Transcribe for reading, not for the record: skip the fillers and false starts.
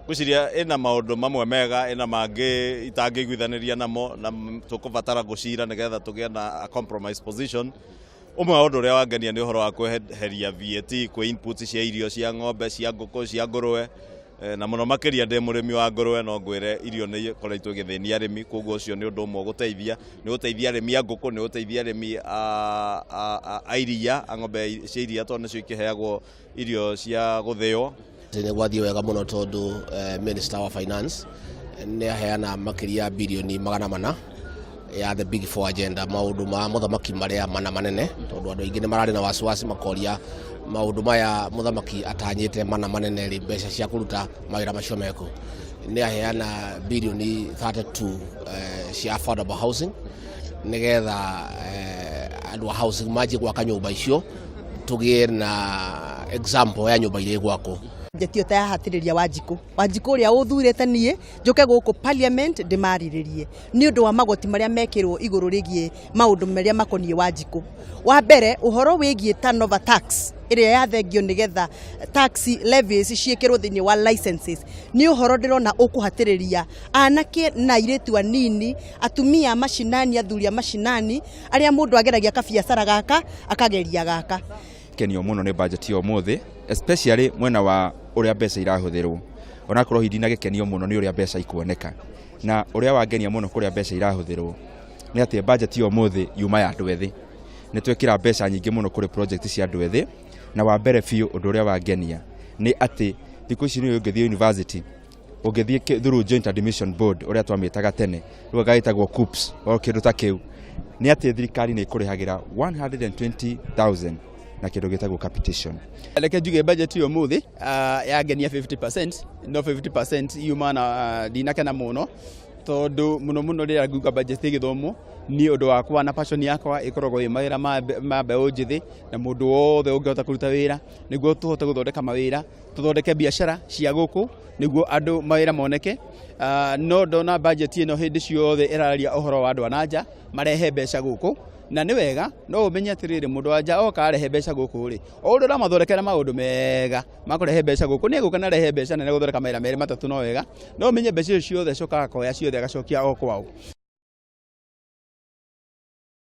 Gwiciria ina maundu mamwe mega ina mangi itangiguithaniria namo na tukubatara gucira nigetha tugie na compromise position. Umwe wa undu uria wangenia ni uhoro wa kweheria VAT kwe inputs cia irio cia ng'ombe, cia nguku, cia ngurwe, na muno makiria ndi murimi wa ngurwe no ngwire irio ni koraitwo githini arimi, koguo ucio ni undu umwe guteithia arimi a nguku, ni guteithia arimi a iria, a ng'ombe cia iria tondu nicio ikiheagwo irio cia guthio. Ni gwathie wega muno tondu Minister wa Finance ni aheana makiria bilioni 400 ya the big four agenda, maundu ma muthamaki maria manene tondu andu aingi ni marari na wasiwasi makoria maundu maya muthamaki atanyite manene ri mbeca cia kuruta mawira macio meko. Ni aheana bilioni 32 cia affordable housing nigetha andu housing maji gwaka nyumba icio tugie na example ya nyumba ile gwako. Jetio ta hatiriria Wanjiku uria uthurete nie njuke guku parliament ndimariririe ni undu wa magoti maria mekirwo iguru rigie maundu maria makonie Wanjiku. Wa mbere uhoro wigie turnover tax iria yathengio nigetha tax levies ciekirwo thini wa licenses ni uhoro ndirona ukuhatiriria anake na iretu anini, atumia mashinani, athuria mashinani aria mundu ageragia kabiacara gaka akageria gaka. Kenio muno ni budget yo muthi, especially mwena wa uria mbeca irahuthirwo. Ona korwo hindi na gikenio muno ni uria mbeca ikuoneka, na uria wangenia muno kuria mbeca irahuthirwo ni ati budget yo muthi yuma ya andu ethi. Ni twekira mbeca nyingi muno kuri project cia andu ethi, na wa mbere fiu undu uria wangenia ni ati thiku ici ni ungithie university, ungithie through joint admission board uria twamitaga tene, ruga gaitagwo KUPS o kindu ta kiu, ni ati thirikari ni ikurihagira 120,000 na kindu gitagwo capitation. Leke njuge budget yo muthi yangenia 50%, no 50% yuma na dinakena muno tondu muno rira nguga budget githomo ni undu wakwa na passion yakwa ikoragwo mawira ma mbeũ njithi na mundu wothe ungehota kuruta wira niguo tuhote guthondeka mawira, tuthondeke biashara cia guku niguo andu mawira moneke. No ndona budget ino hindi ciothe iraria uhoro wa andu ananja marehe mbeca guku, na ni wega no umenye atiriri mundu anja oka arehe mbeca guku ri undu ra mathondekera maundu mega makurehe mbeca guku ni gukana rehe mbeca na guthondeka mawira meri matatu no wega no umenye mbeca ciothe coka koya ciothe agacokia o kwao.